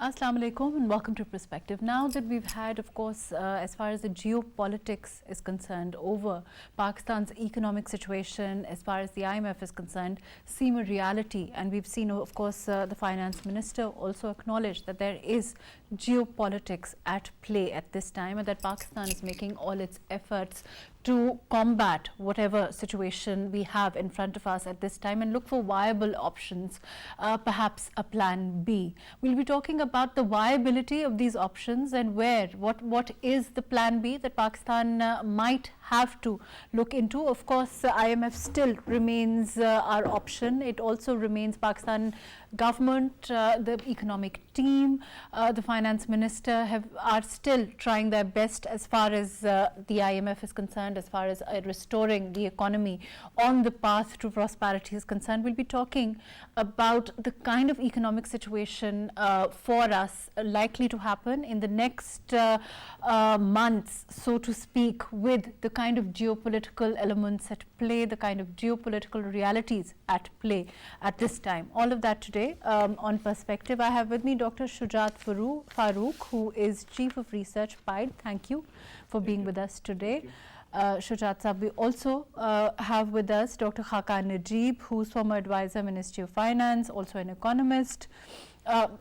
Assalamu alaikum and welcome to Perspective. Now that we've had, of course, as far as the geopolitics is concerned, over Pakistan's economic situation, as far as the IMF is concerned, seem a reality. And we've seen, of course, the finance minister also acknowledge that there is geopolitics at play at this time and that Pakistan is making all its efforts to combat whatever situation we have in front of us at this time and look for viable options, perhaps a plan B. We'll be talking about the viability of these options and what is the plan B that Pakistan might have to look into. Of course, IMF still remains our option. It also remains Pakistan government, the economic team, the finance minister are still trying their best as far as the IMF is concerned, as far as restoring the economy on the path to prosperity is concerned. We'll be talking about the kind of economic situation for us likely to happen in the next months, so to speak, with the kind of geopolitical elements at play, the kind of geopolitical realities at play at this time. All of that today on Perspective. I have with me Dr. Shujat Farooq, who is Chief of Research, PIDE. Thank you for being with us today. Shujat Sahab, we also have with us Dr. Khaqan Najeeb, who's former advisor, Ministry of Finance, also an economist.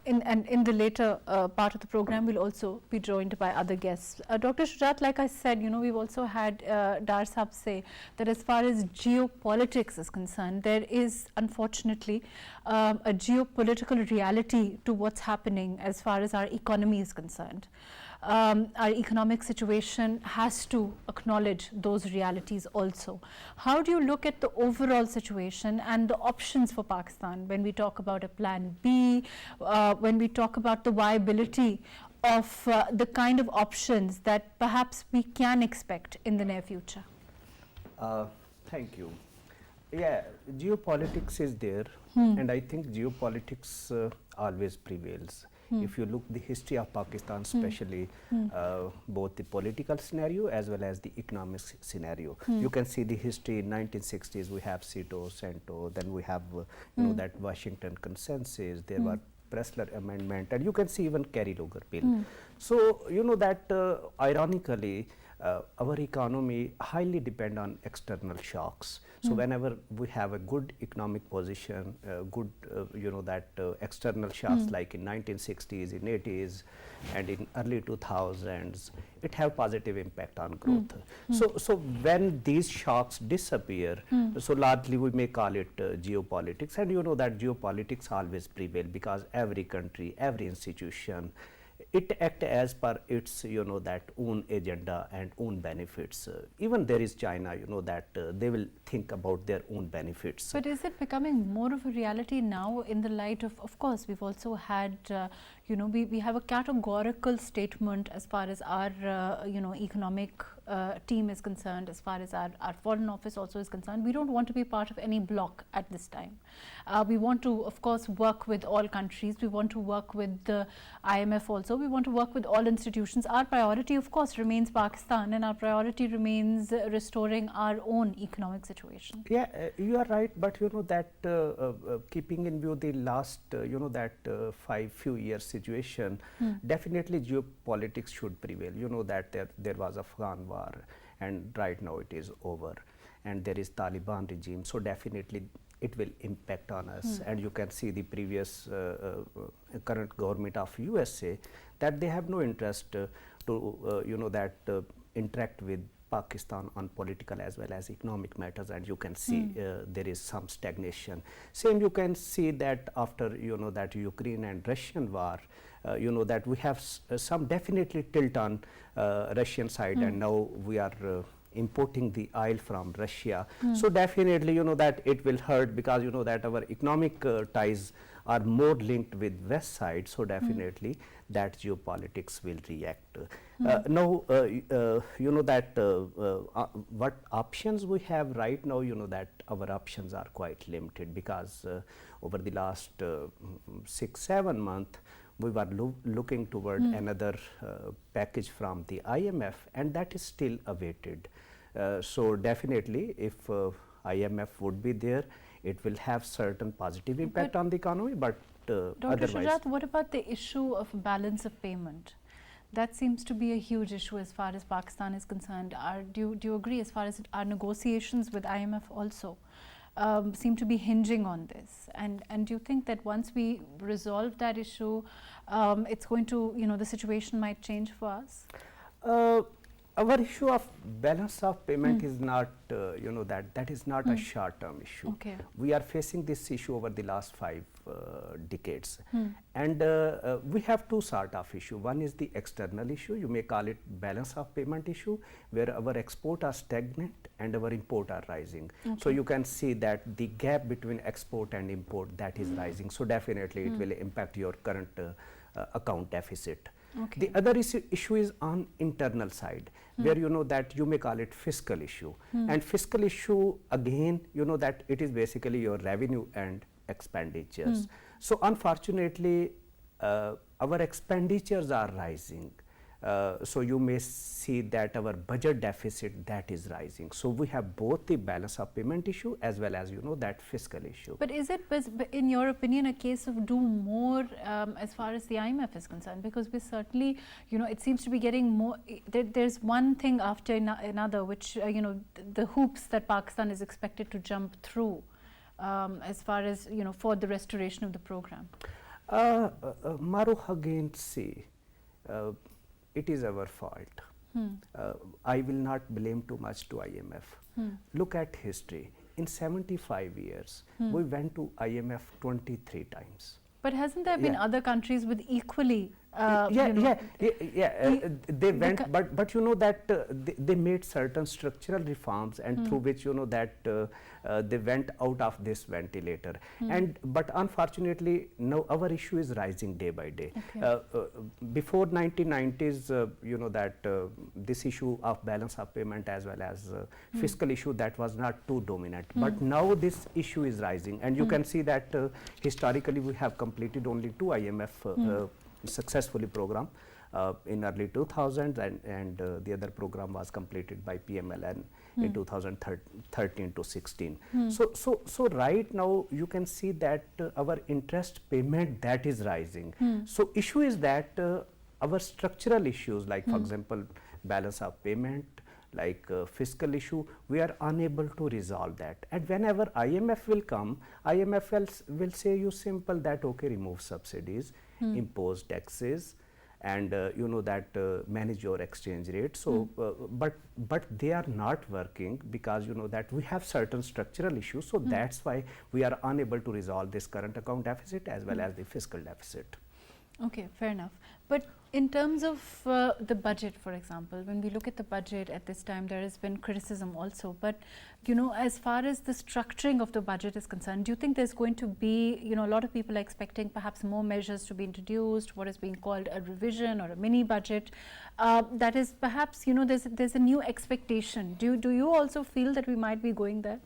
In the later part of the program, we'll also be joined by other guests. Dr. Shujat, like I said, we've also had Dar Sahab say that as far as geopolitics is concerned, there is unfortunately a geopolitical reality to what's happening as far as our economy is concerned. Our economic situation has to acknowledge those realities also. How do you look at the overall situation and the options for Pakistan when we talk about a plan B, when we talk about the viability of the kind of options that perhaps we can expect in the near future? Thank you. Yeah, geopolitics is there, and I think geopolitics always prevails. If you look the history of Pakistan, especially both the political scenario as well as the economic scenario, you can see the history in 1960s. We have Sito, Sento, then we have that Washington Consensus. There were Pressler Amendment, and you can see even Kerry-Lugar Bill. So that ironically, our economy highly depend on external shocks. So whenever we have a good economic position, good external shocks like in 1960s, in 80s, and in early 2000s, it have positive impact on growth. So when these shocks disappear, so largely we may call it geopolitics, and that geopolitics always prevail because every country, every institution, it acts as per its that own agenda and own benefits. Even there is China, that they will think about their own benefits. But is it becoming more of a reality now in the light of course, we've also had, we have a categorical statement as far as our, economic team is concerned, as far as our foreign office also is concerned. We don't want to be part of any bloc at this time. We want to, of course, work with all countries. We want to work with the IMF also. We want to work with all institutions. Our priority, of course, remains Pakistan, and our priority remains restoring our own economic situation. Yeah, you are right, but that keeping in view the last, that few years situation, definitely geopolitics should prevail. That there was Afghan war, and right now it is over, and there is Taliban regime. So definitely it will impact on us, and you can see the previous current government of USA that they have no interest to interact with Pakistan on political as well as economic matters, and you can see there is some stagnation. Same you can see that after that Ukraine and Russian war, that we have some definitely tilt on Russian side, and now we are importing the oil from Russia. So definitely that it will hurt because that our economic ties are more linked with west side, so definitely that geopolitics will react. Now that what options we have right now, that our options are quite limited because over the last 6-7 months we were looking toward another package from the IMF, and that is still awaited. So definitely if IMF would be there, it will have certain positive impact on the economy, but Dr. otherwise. Shujat, what about the issue of balance of payment? That seems to be a huge issue as far as Pakistan is concerned. Do you agree, as far as our negotiations with IMF also seem to be hinging on this? And do you think that once we resolve that issue, it's going to, the situation might change for us? Our issue of balance of payment is not, that is not a short-term issue. Okay. We are facing this issue over the last 5 decades. And we have two sort of issue. One is the external issue, you may call it balance of payment issue, where our export are stagnant and our import are rising. Okay. So you can see that the gap between export and import, that is rising. So definitely it will impact your current account deficit. Okay. The other issue is on internal side, where that you may call it fiscal issue. And fiscal issue, again, that it is basically your revenue and expenditures. So unfortunately, our expenditures are rising. So you may see that our budget deficit, that is rising. So we have both the balance of payment issue as well as that fiscal issue. But is it, in your opinion, a case of do more as far as the IMF is concerned? Because we certainly, it seems to be getting more. There's one thing after another, which the hoops that Pakistan is expected to jump through as far as for the restoration of the program. Mahrukh, again, see. It is our fault. I will not blame too much to IMF. Look at history. In 75 years, we went to IMF 23 times. But hasn't there been other countries with equally? They went, but that they made certain structural reforms, and through which that they went out of this ventilator. But unfortunately, now our issue is rising day by day. Okay. Before 1990s, that this issue of balance of payment as well as fiscal issue, that was not too dominant. But now this issue is rising, and you can see that historically we have completed only 2 IMF successfully program in early 2000s, and the other program was completed by PMLN in 2013 to 16. So right now you can see that our interest payment, that is rising. So issue is that our structural issues, like for example balance of payment, like fiscal issue, we are unable to resolve that. And whenever IMF will come, IMF will say you simple that okay, remove subsidies, impose taxes, and that manage your exchange rate. So but they are not working, because that we have certain structural issues. So that's why we are unable to resolve this current account deficit as well as the fiscal deficit. Okay, fair enough. But in terms of the budget, for example, when we look at the budget at this time, there has been criticism also. But, as far as the structuring of the budget is concerned, do you think there's going to be, a lot of people are expecting perhaps more measures to be introduced, what is being called a revision or a mini budget? That is perhaps, there's a new expectation. Do you also feel that we might be going there?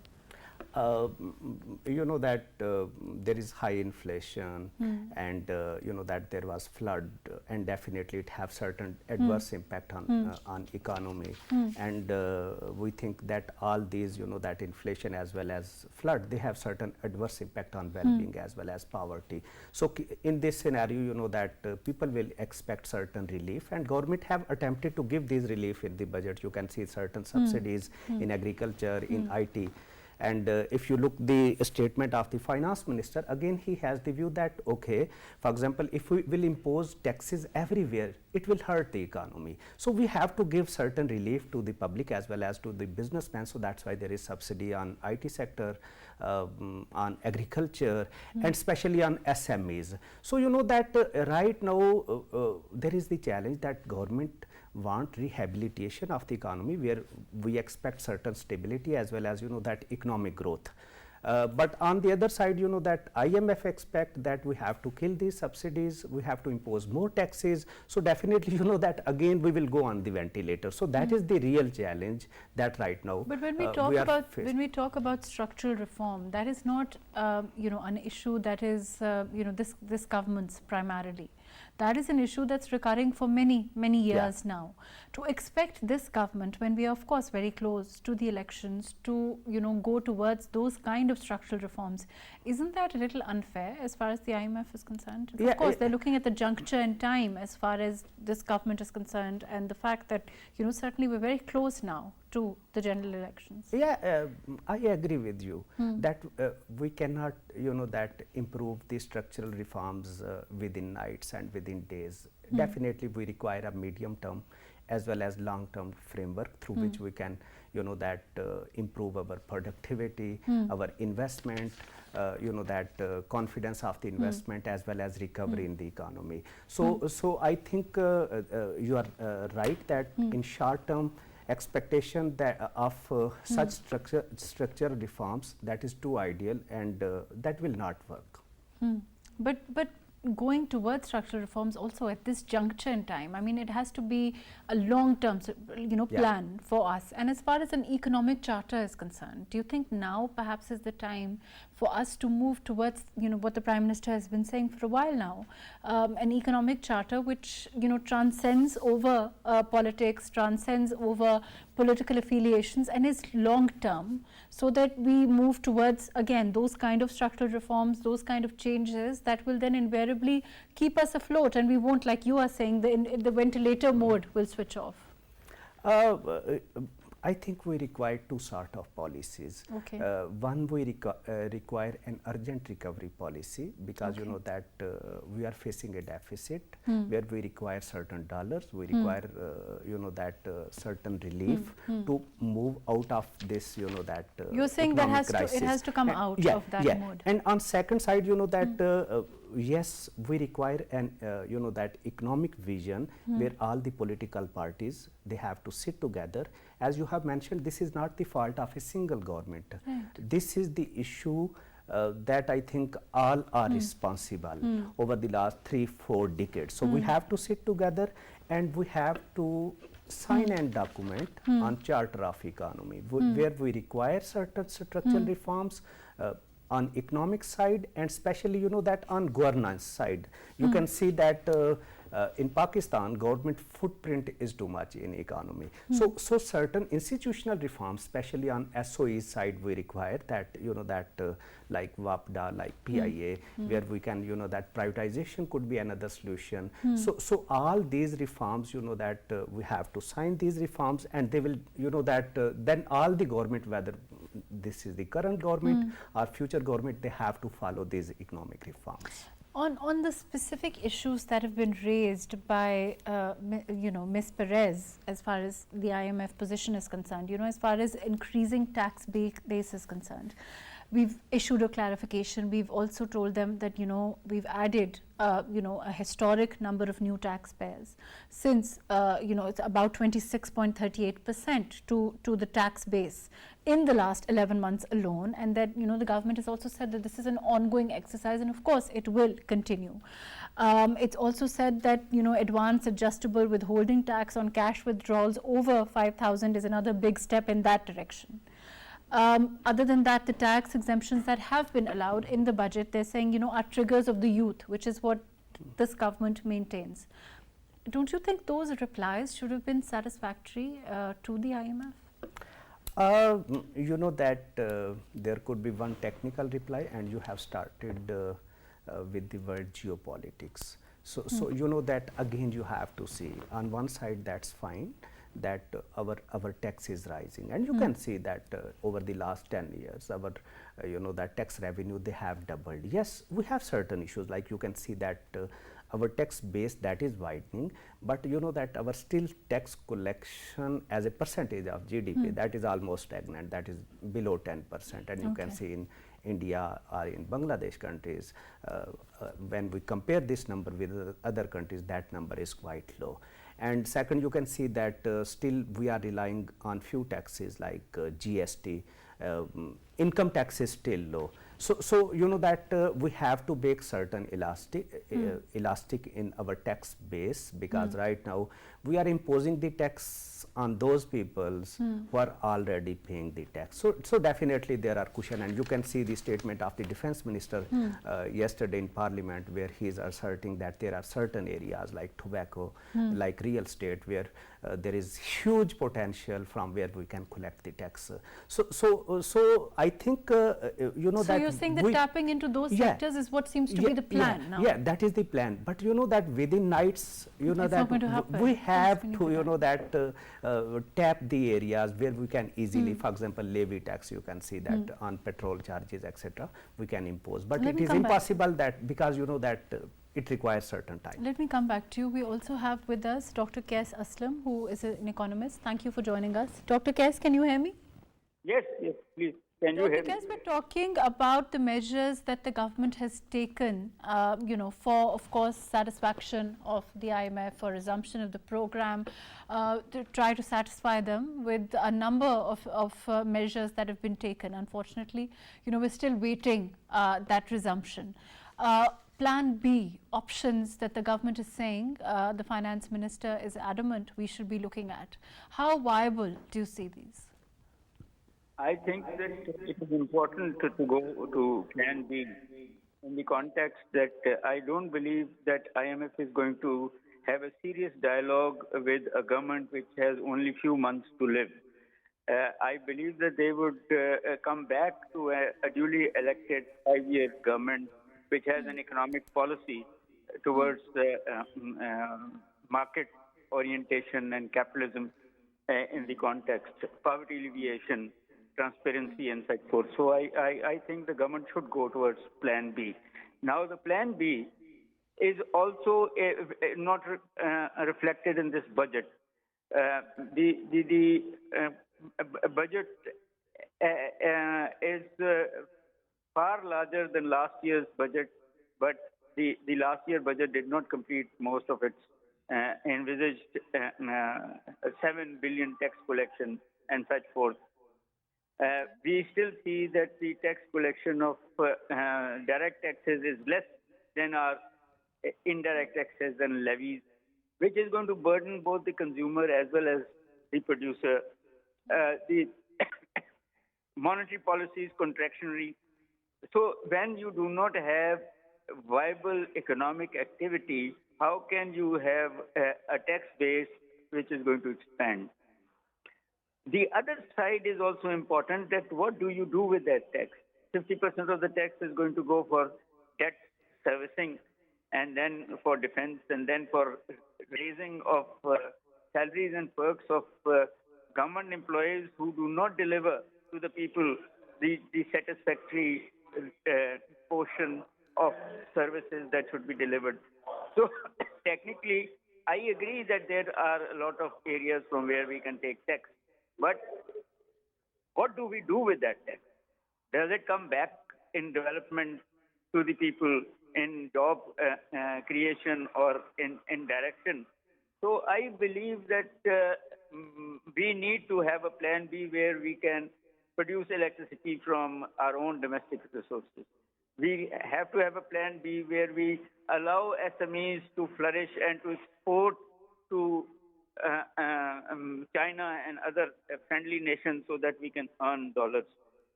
That there is high inflation, and that there was flood, and definitely it have certain adverse impact on economy. And we think that all these that inflation as well as flood, they have certain adverse impact on well-being as well as poverty. So in this scenario, that people will expect certain relief, and government have attempted to give these relief in the budget. You can see certain subsidies in agriculture, in IT. And if you look the statement of the finance minister, again he has the view that okay, for example, if we will impose taxes everywhere, it will hurt the economy. So we have to give certain relief to the public as well as to the businessmen. So that's why there is subsidy on IT sector, on agriculture, and especially on SMEs. So that right now there is the challenge that government want rehabilitation of the economy, where we expect certain stability as well as that economic growth. But on the other side, that IMF expect that we have to kill these subsidies, we have to impose more taxes. So definitely, that again we will go on the ventilator. So that is the real challenge that right now. But when we talk about structural reform, that is not an issue that is this government's primarily. That is an issue that's recurring for many years now. To expect this government, when we are of course very close to the elections, to go towards those kind of structural reforms, isn't that a little unfair as far as the IMF is concerned? Of course, they're looking at the juncture in time as far as this government is concerned, and the fact that certainly we're very close now to the general elections. I agree with you that we cannot that improve the structural reforms within nights and within days. Definitely we require a medium term as well as long term framework through which we can that improve our productivity, our investment, that confidence of the investment as well as recovery in the economy. So I think you are right that in short term expectation that of such structural reforms, that is too ideal, and that will not work. But going towards structural reforms also at this juncture in time, I mean, it has to be a long-term plan for us. And as far as an economic charter is concerned, do you think now perhaps is the time for us to move towards what the Prime Minister has been saying for a while now, an economic charter which transcends over politics, transcends over political affiliations, and is long-term, so that we move towards again those kind of structural reforms, those kind of changes that will then invariably keep us afloat, and we won't, like you are saying, the ventilator mode will switch off? I think we require two sort of policies. One, we require an urgent recovery policy, because that we are facing a deficit where we require certain dollars, we require that certain relief to move out of this that you're saying that it has to come out of that mode. And on second side, that yes, we require an that economic vision where all the political parties, they have to sit together. As you have mentioned, this is not the fault of a single government. This is the issue that I think all are responsible over the last 3-4 decades. So we have to sit together and we have to sign and document on Charter of Economy where we require certain structural reforms on economic side, and especially that on governance side. You can see that in Pakistan, government footprint is too much in economy. So certain institutional reforms, especially on SOE side, we require that like WAPDA, like PIA, where we can that privatization could be another solution. So all these reforms, that we have to sign these reforms, and they will that then all the government, whether this is the current government or future government, they have to follow these economic reforms. On the specific issues that have been raised by Ms. Perez, as far as the IMF position is concerned, as far as increasing tax base is concerned, we've issued a clarification. We've also told them that we've added a historic number of new taxpayers, since it's about 26.38% to the tax base in the last 11 months alone, and that the government has also said that this is an ongoing exercise, and of course it will continue. It's also said that advance adjustable withholding tax on cash withdrawals over 5,000 is another big step in that direction. Other than that, the tax exemptions that have been allowed in the budget, they're saying are triggers of the youth, which is what this government maintains. Don't you think those replies should have been satisfactory to the IMF? That there could be one technical reply, and you have started with the word geopolitics. So that again you have to see, on one side that's fine, that our tax is rising, and you can see that over the last 10 years our that tax revenue, they have doubled. Yes, we have certain issues, like you can see that our tax base, that is widening, but that our still tax collection as a percentage of GDP, that is almost stagnant, that is below 10%, and you can see in India or in Bangladesh countries, when we compare this number with other countries, that number is quite low. And second, you can see that still we are relying on few taxes like GST, income tax is still low. So that we have to make certain elastic in our tax base, because right now we are imposing the tax on those peoples who are already paying the tax. So definitely there are cushion, and you can see the statement of the defense minister yesterday in parliament, where he is asserting that there are certain areas like tobacco, like real estate, where there is huge potential from where we can collect the tax. So I think you know, so that you're saying that tapping into those sectors is what seems to be the plan now. Yeah, that is the plan. But you know that within nights, you know, It's that not going to happen. we have to, you know, that tap the areas where we can easily, for example, levy tax, you can see that on petrol charges, etc., we can impose. But it is impossible that, because you know that it requires certain time. Let me come back to you. We also have with us Dr. Qais Aslam, who is an economist. Thank you for joining us. Dr. Qais, can you hear me? Yes, please. Can you hear me? Dr. Qais, we're talking about the measures that the government has taken, you know, for, of course, satisfaction of the IMF, for resumption of the program, to try to satisfy them with a number of measures that have been taken. Unfortunately, you know, we're still waiting that resumption. Plan B, options that the government is saying, the finance minister is adamant we should be looking at. How viable do you see these? I think that it is important to go to Plan B in the context that I don't believe that IMF is going to have a serious dialogue with a government which has only few months to live. I believe that they would come back to a duly elected 5-year government which has an economic policy towards market orientation and capitalism in the context, poverty alleviation, transparency and such forth. So I think the government should go towards Plan B. Now the Plan B is also not reflected in this budget. The budget is far larger than last year's budget, but the last year budget did not complete most of its envisaged 7 billion tax collection and such forth. We still see that the tax collection of direct taxes is less than our indirect taxes and levies, which is going to burden both the consumer as well as the producer. The monetary policy is contractionary. So when you do not have viable economic activity, how can you have a tax base which is going to expand? The other side is also important, that what do you do with that tax? 50% of the tax is going to go for debt servicing, and then for defense, and then for raising of salaries and perks of government employees who do not deliver to the people the satisfactory portion of services that should be delivered. So technically, I agree that there are a lot of areas from where we can take tax. But what do we do with that tax? Does it come back in development to the people, in job creation, or in direction? So I believe that we need to have a Plan B where we can produce electricity from our own domestic resources. We have to have a Plan B where we allow SMEs to flourish and to export to China and other friendly nations so that we can earn dollars.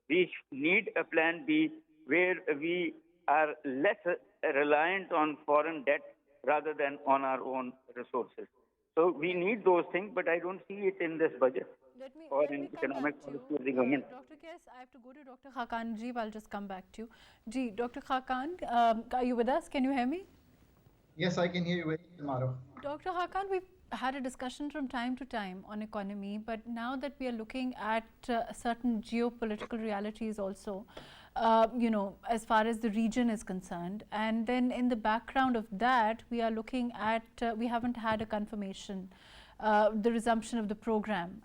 We need a Plan B where we are less reliant on foreign debt rather than on our own resources. So we need those things, but I don't see it in this budget or in economic policy of the government. Dr. Qais, I have to go to Dr. Khaqan Najeeb. I'll just come back to you. Dr. Khaqan, are you with us? Can you hear me? Yes, I can hear you very well, Mahrukh. Dr. Khaqan, we've had a discussion from time to time on economy, but now that we are looking at certain geopolitical realities also, you know, as far as the region is concerned, and then in the background of that, we are looking at, we haven't had a confirmation, the resumption of the program.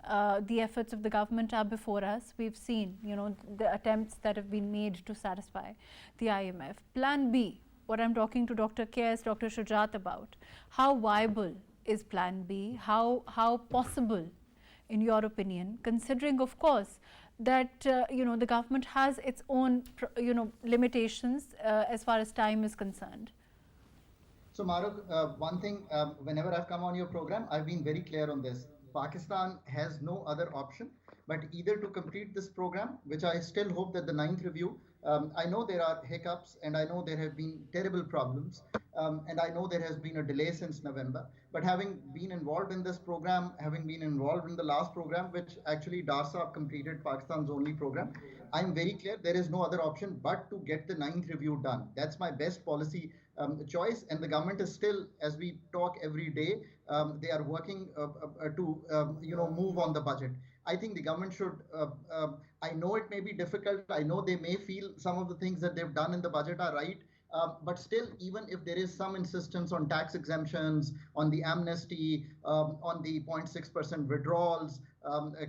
The efforts of the government are before us. We've seen, you know, the attempts that have been made to satisfy the IMF. Plan B, what I'm talking to Dr. Qais, Dr. Shujat about, how viable is Plan B? How possible, in your opinion, considering, of course, that you know, the government has its own you know, limitations as far as time is concerned? So, Mahrukh, one thing, whenever I've come on your program, I've been very clear on this. Pakistan has no other option but either to complete this program, which I still hope that the ninth review, I know there are hiccups and I know there have been terrible problems, and I know there has been a delay since November. But having been involved in this program, having been involved in the last program, which actually DARSA completed, Pakistan's only program, I'm very clear there is no other option but to get the ninth review done. That's my best policy choice, and the government is still, as we talk every day, they are working to move on the budget. I think the government should. I know it may be difficult. I know they may feel some of the things that they've done in the budget are right. But still, even if there is some insistence on tax exemptions, on the amnesty, on the 0.6% withdrawals,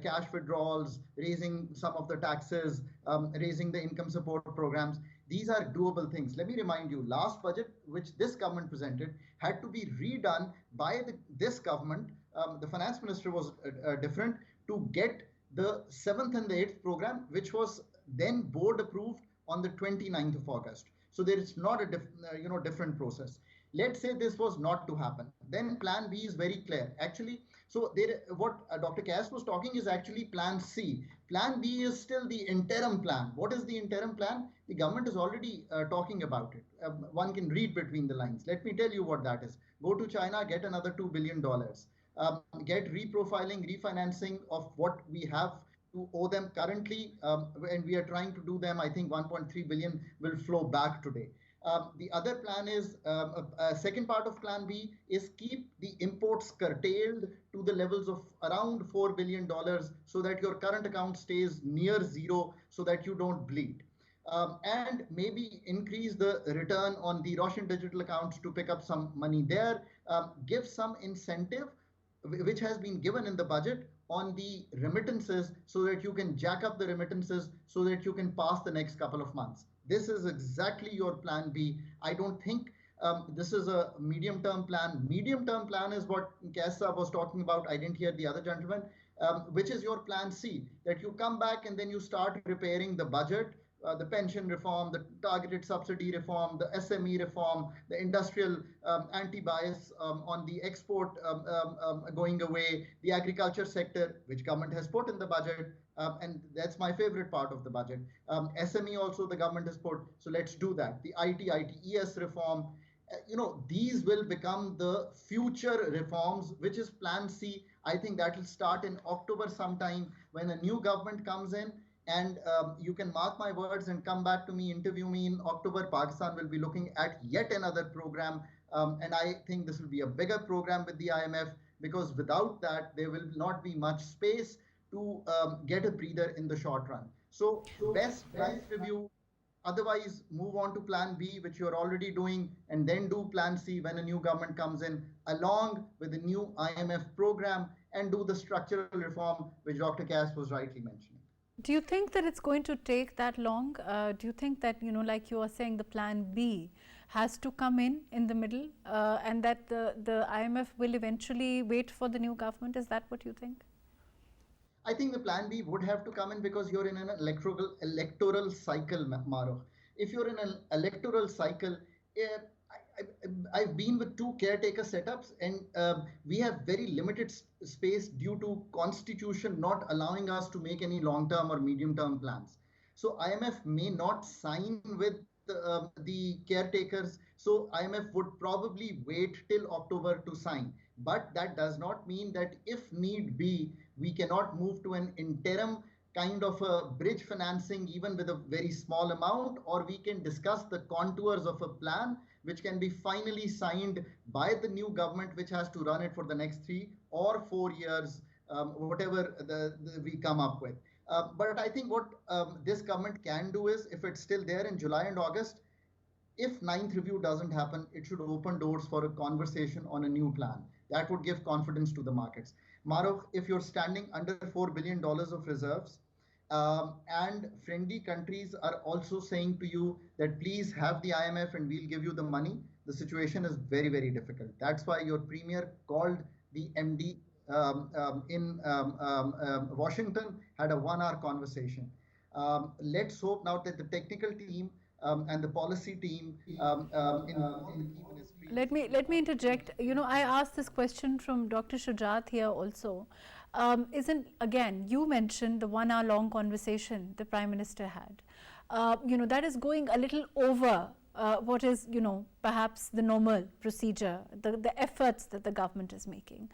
cash withdrawals, raising some of the taxes, raising the income support programs, these are doable things. Let me remind you, last budget, which this government presented, had to be redone by this government. The finance minister was different to get the 7th and the 8th program, which was then board approved on the 29th of August. So there is not a different process. Let's say this was not to happen. Then plan B is very clear. Actually, so there, what Dr. Cass was talking is actually plan C. Plan B is still the interim plan. What is the interim plan? The government is already talking about it. One can read between the lines. Let me tell you what that is. Go to China, get another $2 billion. Get reprofiling, refinancing of what we have to owe them currently, and we are trying to do them. I think 1.3 billion will flow back today. The other plan is, second part of plan B is keep the imports curtailed to the levels of around $4 billion so that your current account stays near zero so that you don't bleed. And maybe increase the return on the Russian digital accounts to pick up some money there, give some incentive which has been given in the budget on the remittances so that you can jack up the remittances so that you can pass the next couple of months. This is exactly your plan B. I don't think this is a medium-term plan. Medium-term plan is what Kaisa was talking about. I didn't hear the other gentleman, which is your plan C, that you come back and then you start repairing the budget, the pension reform, the targeted subsidy reform, the SME reform, the industrial anti-bias on the export going away, the agriculture sector, which government has put in the budget, and that's my favorite part of the budget. SME also the government has put, so let's do that. The ITES reform, these will become the future reforms, which is plan C. I think that will start in October sometime when a new government comes in. And you can mark my words and come back to me, interview me in October. Pakistan will be looking at yet another program. And I think this will be a bigger program with the IMF, because without that, there will not be much space to get a breather in the short run. So best review. Otherwise, move on to plan B, which you're already doing, and then do plan C when a new government comes in, along with the new IMF program, and do the structural reform, which Dr. Cass was rightly mentioning. Do you think that it's going to take that long? Do you think that, like you are saying, the plan B has to come in the middle, and that the IMF will eventually wait for the new government? Is that what you think? I think the plan B would have to come in because you're in an electoral cycle, Mahrukh. If you're in an electoral cycle, I've been with two caretaker setups, and we have very limited space due to constitution not allowing us to make any long-term or medium-term plans. So IMF may not sign with the caretakers. So IMF would probably wait till October to sign. But that does not mean that if need be, we cannot move to an interim kind of a bridge financing, even with a very small amount, or we can discuss the contours of a plan which can be finally signed by the new government, which has to run it for the next 3 or 4 years, whatever we come up with. But I think what this government can do is, if it's still there in July and August, if ninth review doesn't happen, it should open doors for a conversation on a new plan. That would give confidence to the markets. Mahrukh, if you're standing under $4 billion of reserves, and friendly countries are also saying to you that please have the IMF and we'll give you the money, the situation is very, very difficult. That's why your premier called the MD in Washington, had a 1-hour conversation. Let's hope now that the technical team and the policy team in all the key ministries. Let me interject. You know, I asked this question from Dr. Shujat here also. Isn't, again, you mentioned the 1 hour long conversation the Prime Minister had. You know, that is going a little over what is, you know, perhaps the normal procedure, the efforts that the government is making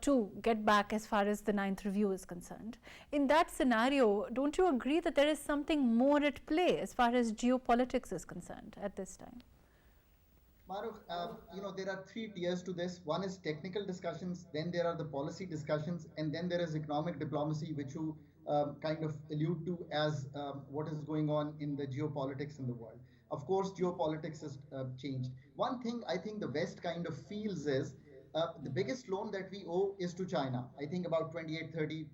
to get back as far as the 9th review is concerned. In that scenario, don't you agree that there is something more at play as far as geopolitics is concerned at this time? Mahrukh, you know, there are 3 tiers to this. One is technical discussions, then there are the policy discussions, and then there is economic diplomacy, which you kind of allude to as what is going on in the geopolitics in the world. Of course, geopolitics has changed. One thing I think the West kind of feels is the biggest loan that we owe is to China. I think about 28, 30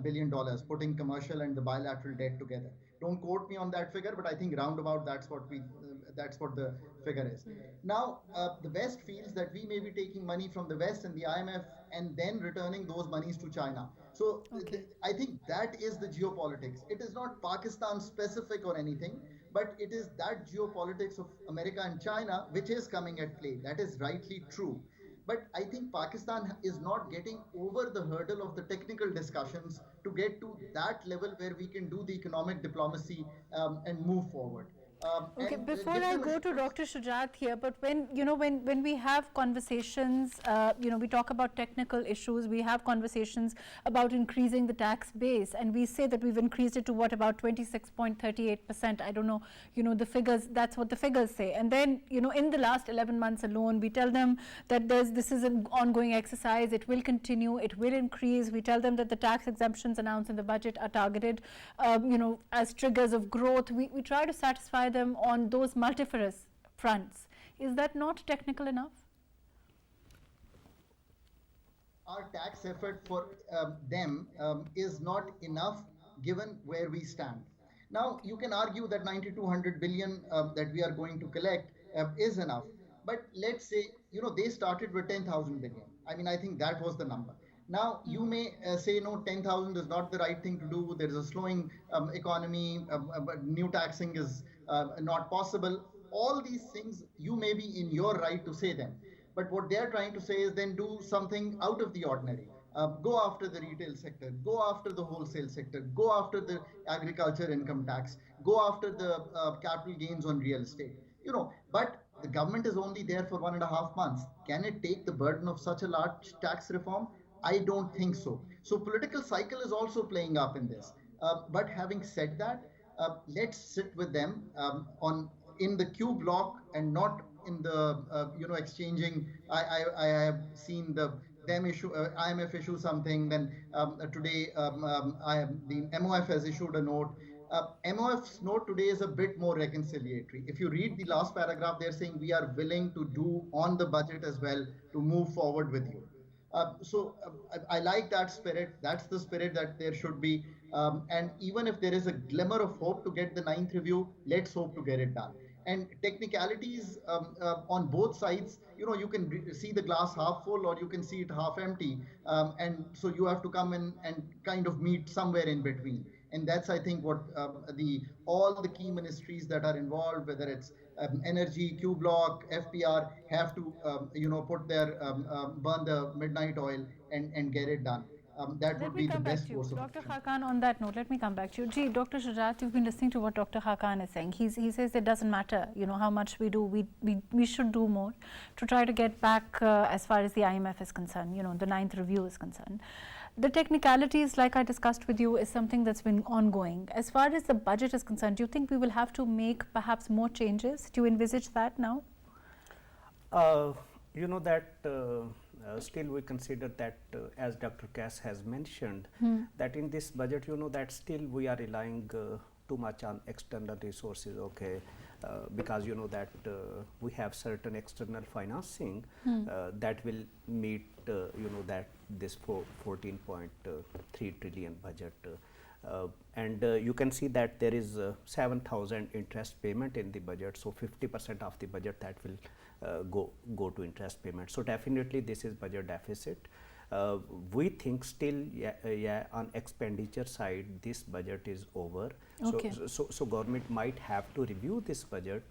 billion dollars, putting commercial and the bilateral debt together. Don't quote me on that figure, but I think roundabout that's what the figure is. Now, the West feels that we may be taking money from the West and the IMF and then returning those monies to China. So I think that is the geopolitics. It is not Pakistan specific or anything, but it is that geopolitics of America and China which is coming at play. That is rightly true. But I think Pakistan is not getting over the hurdle of the technical discussions to get to that level where we can do the economic diplomacy and move forward. Okay, before I go to Dr. Shujat here, but when, you know, when we have conversations, you know, we talk about technical issues, we have conversations about increasing the tax base, and we say that we've increased it to what, about 26.38%. I don't know, you know, the figures, that's what the figures say. And then, you know, in the last 11 months alone, we tell them that this is an ongoing exercise, it will continue, it will increase. We tell them that the tax exemptions announced in the budget are targeted, you know, as triggers of growth. We try to satisfy them on those multifarious fronts. Is that not technical enough? Our tax effort for them is not enough given where we stand. Now, you can argue that 9,200 billion that we are going to collect is enough. But let's say, you know, they started with 10,000 billion. I mean, I think that was the number. Now, you may say, no, 10,000 is not the right thing to do. There is a slowing economy, new taxing is not possible. All these things, you may be in your right to say them. But what they're trying to say is then do something out of the ordinary. Go after the retail sector, go after the wholesale sector, go after the agriculture income tax, go after the capital gains on real estate. You know, but the government is only there for 1.5 months. Can it take the burden of such a large tax reform? I don't think so. So political cycle is also playing up in this. But having said that, let's sit with them in the Q block and not in the you know, exchanging. I have seen them issue IMF issue something. Then today the MOF has issued a note. MOF's note today is a bit more reconciliatory. If you read the last paragraph, they're saying we are willing to do on the budget as well to move forward with you. I like that spirit. That's the spirit that there should be. And even if there is a glimmer of hope to get the 9th review, let's hope to get it done. And technicalities on both sides, you know, you can see the glass half full or you can see it half empty. And so you have to come in and kind of meet somewhere in between. And that's, I think, what all the key ministries that are involved, whether it's energy, Q block, FPR, have to you know, put their burn the midnight oil and get it done. That would be the best course of action. Dr. Khaqan, on that note, let me come back to you. Gee, Dr. Shujat, you've been listening to what Dr. Khaqan is saying. He says it doesn't matter, you know, how much we do. We should do more to try to get back as far as the IMF is concerned, you know, the 9th review is concerned. The technicalities, like I discussed with you, is something that's been ongoing. As far as the budget is concerned, do you think we will have to make perhaps more changes? Do you envisage that now? You know that still we consider that as Dr. Kass has mentioned, that in this budget, you know, that still we are relying too much on external resources, okay, because you know that we have certain external financing that will meet you know, that this 14.3 trillion budget. And you can see that there is 7,000 interest payment in the budget, so 50% of the budget that will go to interest payment. So definitely this is budget deficit. we think still, on expenditure side, this budget is over. Okay. So government might have to review this budget,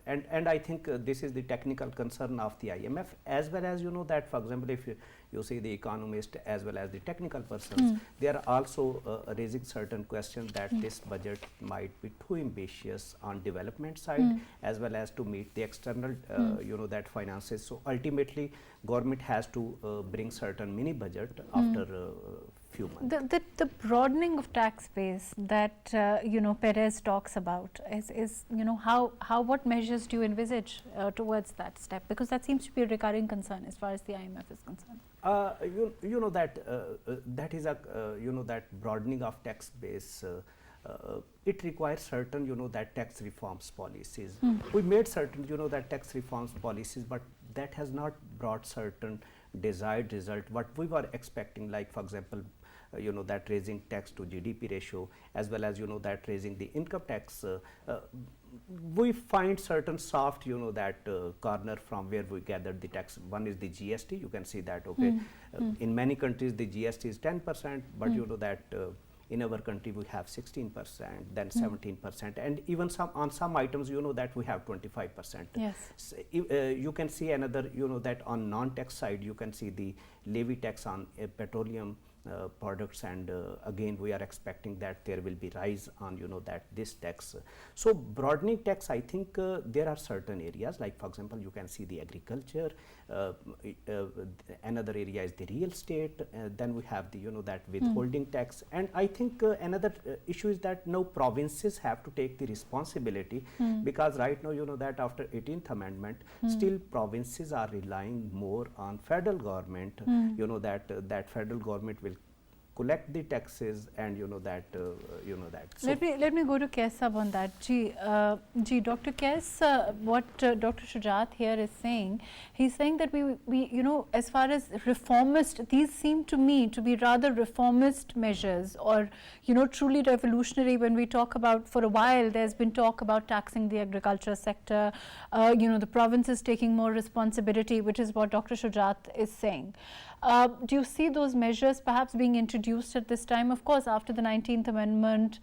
and I think this is the technical concern of the IMF, as well as that, for example, if you see the Economist as well as the technical persons, they are also raising certain questions that this budget might be too ambitious on development side, as well as to meet the external that finances. So ultimately government has to bring certain mini budget after few months. The broadening of tax base that Perez talks about is how what measures do you envisage towards that step, because that seems to be a recurring concern as far as the IMF is concerned. That is a that broadening of tax base. It requires certain that tax reforms policies. We made certain that tax reforms policies, but that has not brought certain desired result what we were expecting, like for example that raising tax to GDP ratio, as well as that raising the income tax. We find certain soft that corner from where we gathered the tax. One is the GST. You can see that in many countries the GST is 10%, but that in our country we have 16%, then 17%, and even on some items that we have 25%. Yes. So, you can see another that on non-tax side you can see the levy tax on petroleum products, and again we are expecting that there will be rise on that this tax. So broadening tax, I think there are certain areas, like for example you can see the agriculture, another area is the real estate, then we have the that withholding tax, and I think another issue is that now provinces have to take the responsibility, because right now that after 18th amendment still provinces are relying more on federal government, that federal government will collect the taxes, and that. So let me go to Kaisab on that. Dr. Kais, what Dr. Shujat here is saying, he's saying that we as far as reformist, these seem to me to be rather reformist measures, or truly revolutionary. When we talk about, for a while there's been talk about taxing the agriculture sector, the provinces taking more responsibility, which is what Dr. Shujat is saying. Do you see those measures perhaps being introduced at this time? Of course, after the 19th Amendment,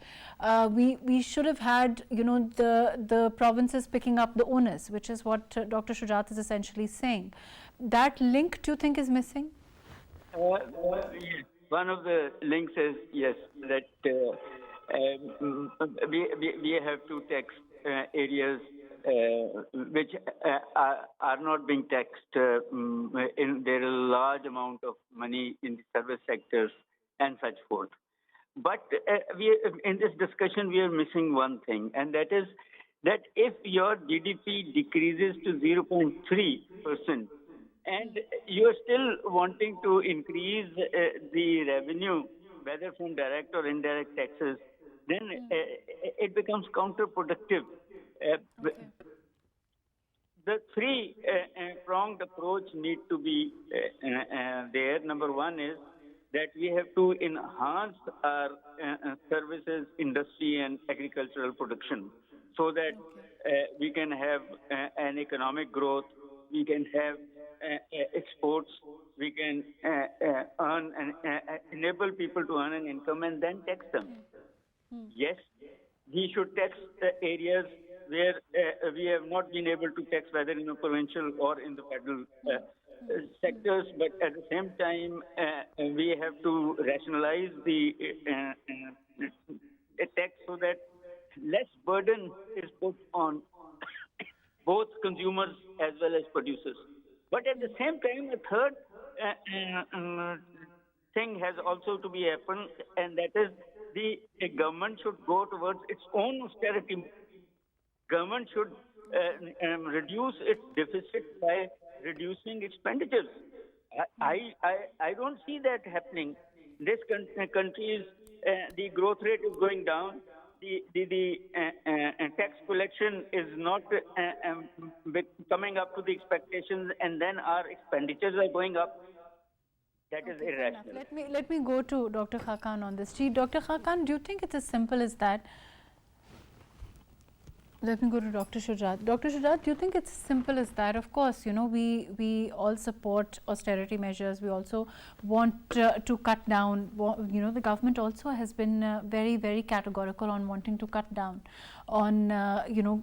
we should have had the provinces picking up the onus, which is what Dr. Shujat is essentially saying. That link, do you think, is missing? One of the links is, yes, that we have to tax areas which are not being taxed. There is a large amount of money in the service sectors and such forth. But in this discussion, we are missing one thing, and that is that if your GDP decreases to 0.3%, and you are still wanting to increase the revenue, whether from direct or indirect taxes, then it becomes counterproductive. The three-pronged approach need to be there. Number one is that we have to enhance our services, industry, and agricultural production, so that we can have an economic growth, we can have exports, we can earn and enable people to earn an income and then tax them. Yes, we should tax the areas where we have not been able to tax, whether in the provincial or in the federal sectors, but at the same time, we have to rationalize the tax so that less burden is put on both consumers as well as producers. But at the same time, a third thing has also to be happened, and that is the government should go towards its own austerity. Government should reduce its deficit by reducing expenditures. I don't see that happening. This countries, the growth rate is going down. The tax collection is not coming up to the expectations, and then our expenditures are going up. That is irrational. Let me go to Dr. Khaqan on this. Dr. Khaqan, do you think it's as simple as that? Let me go to Dr. Shujat. Dr. Shujat, do you think it's simple as that? Of course, you know, we all support austerity measures. We also want to cut down. You know, the government also has been very, very categorical on wanting to cut down on, you know,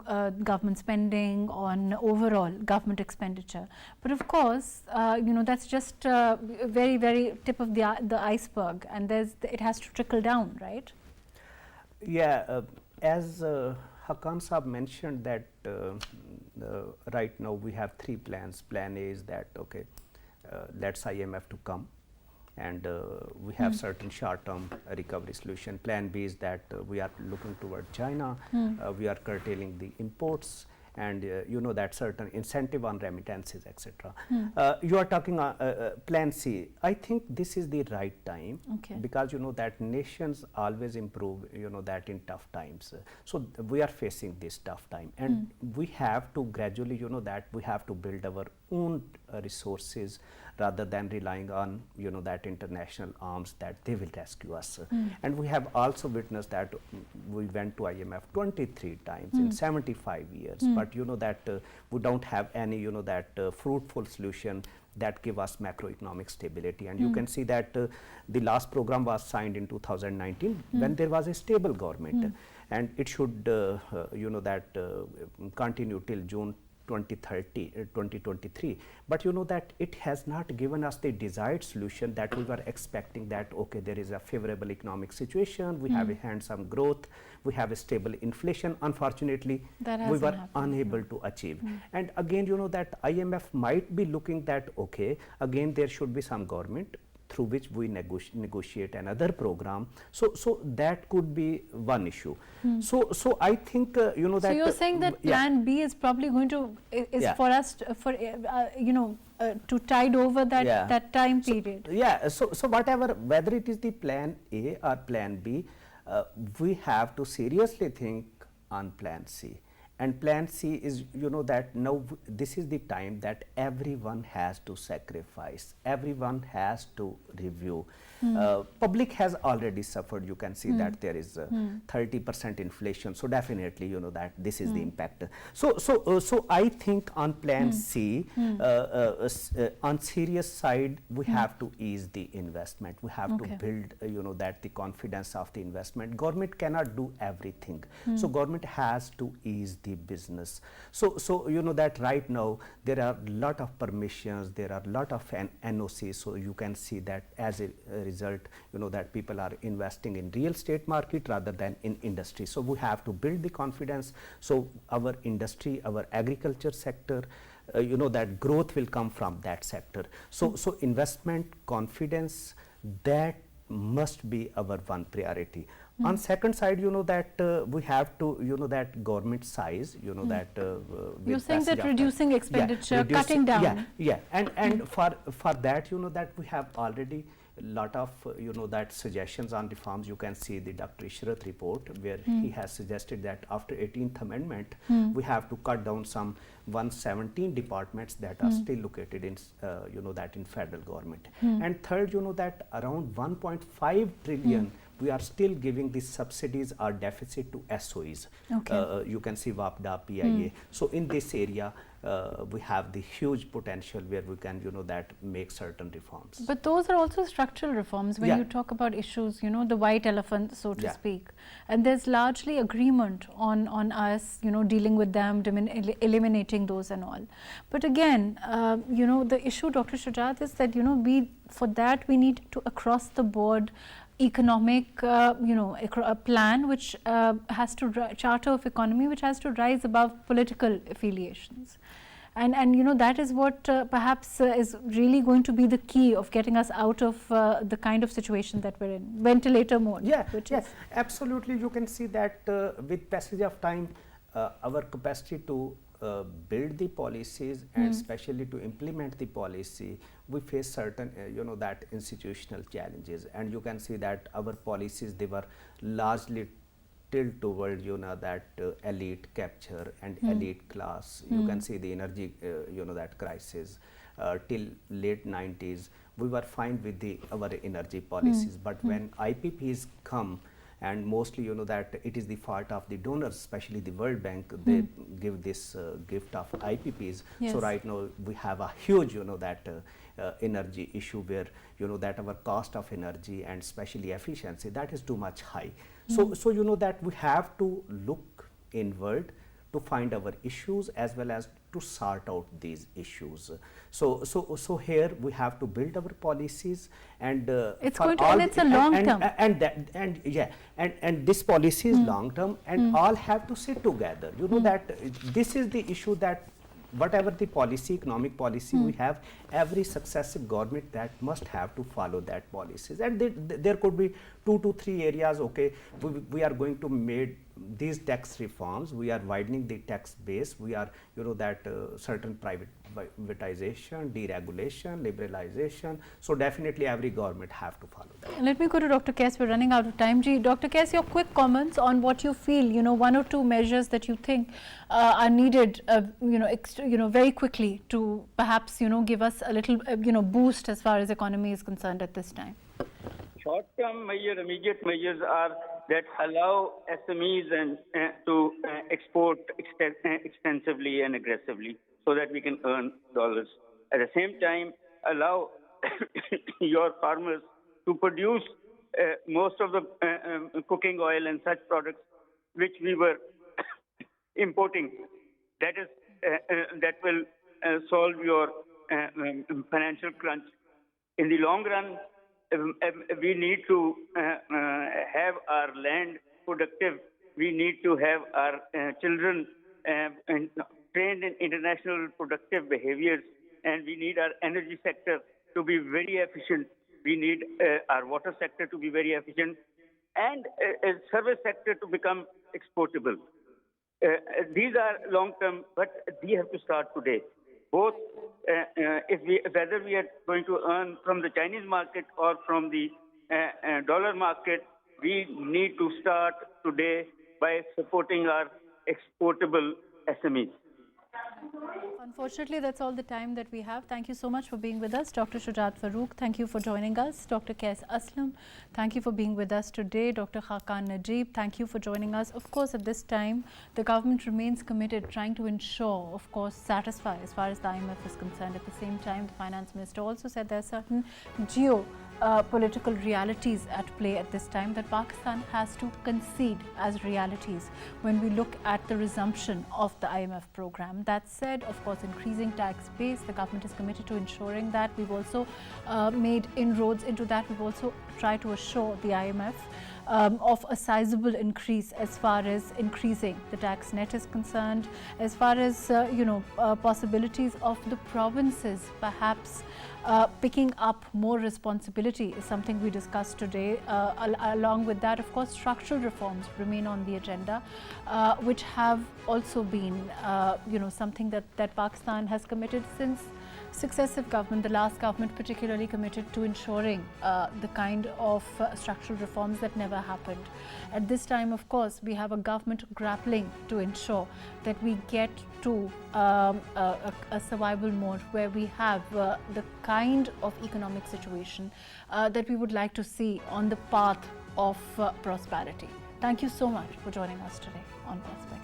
government spending, on overall government expenditure. But of course, you know, that's just very, very tip of the iceberg, and it has to trickle down, right? Yeah, as Khaqan Saab mentioned that right now we have 3 plans. Plan A is that, okay, let's IMF to come, and we have certain short-term recovery solution. Plan B is that we are looking toward China, we are curtailing the imports, and you know that certain incentive on remittances, etc. You are talking Plan C. I think this is the right time, because you know that nations always improve, you know, that in tough times. So we are facing this tough time, and we have to gradually, you know, that we have to build our own resources rather than relying on, you know, that international arms that they will rescue us. And we have also witnessed that we went to IMF 23 times in 75 years, but you know that we don't have any, you know, that fruitful solution that give us macroeconomic stability. And you can see that the last program was signed in 2019 when there was a stable government, and it should you know that continue till June 2023, but you know that it has not given us the desired solution that we were expecting, that okay, there is a favorable economic situation, we have a handsome growth, we have a stable inflation. Unfortunately, we were unable to achieve. And again, you know that IMF might be looking that okay, again there should be some government through which we negotiate another program. So that could be one issue. So I think you know that. So you're saying that Plan B is probably going to for us you know to tide over that that time period. So whatever, whether it is the Plan A or Plan B, we have to seriously think on Plan C. And Plan C is, you know, that now this is the time that everyone has to sacrifice, everyone has to review. Public has already suffered. You can see that there is 30% inflation. So definitely, you know, that this is the impact. So I think on Plan C, on serious side, we have to ease the investment. We have to build, you know, that the confidence of the investment. Government cannot do everything. So government has to ease the business. So you know that right now there are a lot of permissions, there are a lot of NOCs. So you can see that as a result, you know, that people are investing in real estate market rather than in industry. So we have to build the confidence. So our industry, our agriculture sector, you know, that growth will come from that sector. So investment confidence, that must be our one priority. On second side, you know that we have to, you know, that government size, you know, that you're saying that reducing expenditure, cutting down. And for that, you know, that we have already lot of you know that suggestions on reforms. You can see the Dr. Ishrat report where he has suggested that after 18th amendment we have to cut down some 117 departments that are still located in you know that in federal government. And third, you know that around 1.5 trillion we are still giving these subsidies or deficit to SOEs. You can see WAPDA, PIA. So in this area we have the huge potential where we can, you know, that make certain reforms. But those are also structural reforms when you talk about issues, you know, the white elephant, so to speak. And there's largely agreement on us, you know, dealing with them, eliminating those and all. But again, you know, the issue, Dr. Shujat, is that, you know, for that we need to across the board economic, you know, a plan which has to charter of economy which has to rise above political affiliations. And you know, that is what perhaps is really going to be the key of getting us out of the kind of situation that we're in, ventilator mode. Absolutely. You can see that with passage of time, our capacity to build the policies and especially to implement the policy, we face certain you know that institutional challenges. And you can see that our policies, they were largely tilt toward, you know, that elite capture and elite class. You can see the energy you know that crisis till late 90s we were fine with our energy policies, but when IPPs come and mostly that it is the fault of the donors, especially the World Bank. They give this gift of IPPs. Yes. So right now we have a huge that energy issue where that our cost of energy and especially efficiency, that is too much high. So that we have to look inward to find our issues as well as to sort out these issues. So here we have to build our policies, and it's going to, and it's a long term. And this policy is long term, and all have to sit together. That this is the issue, that whatever the policy, economic policy we have, every successive government that must have to follow that policies. And there could be 2 to 3 areas. Okay, we are going to make these tax reforms. We are widening the tax base. We are certain privatization, deregulation, liberalization. So definitely every government have to follow that. Let me go to Dr. Kaise. We're running out of time. Dr. Kaise, your quick comments on what you feel, 1 or 2 measures that you think are needed, very quickly to perhaps, give us a little, boost as far as economy is concerned at this time. Short-term measures, immediate measures are that allow SMEs and to export extensively and aggressively, so that we can earn dollars. At the same time, allow your farmers to produce most of the cooking oil and such products which we were importing. That is that will solve your financial crunch. In the long run, we need to have our land productive. We need to have our children trained in international productive behaviors, and we need our energy sector to be very efficient. We need our water sector to be very efficient, and a service sector to become exportable. These are long-term, but we have to start today. Both, whether we are going to earn from the Chinese market or from the dollar market, we need to start today by supporting our exportable SMEs. Unfortunately, that's all the time that we have. Thank you so much for being with us. Dr. Shujat Farooq, thank you for joining us. Dr. Kaise Aslam, thank you for being with us today. Dr. Khaqan Najeeb, thank you for joining us. Of course, at this time, the government remains committed, trying to ensure, of course, satisfy as far as the IMF is concerned. At the same time, the finance minister also said there are certain geopolitical realities at play at this time that Pakistan has to concede as realities when we look at the resumption of the IMF program. That said, of course, increasing tax base, the government is committed to ensuring that. We've also made inroads into that. We've also tried to assure the IMF of a sizable increase as far as increasing the tax net is concerned, as far as possibilities of the provinces perhaps picking up more responsibility is something we discussed today. Along with that, of course, structural reforms remain on the agenda, which have also been something that Pakistan has committed since successive government, the last government particularly committed to ensuring the kind of structural reforms that never happened. At this time, of course, we have a government grappling to ensure that we get to a survival mode where we have the kind of economic situation that we would like to see on the path of prosperity. Thank you so much for joining us today on Prospect.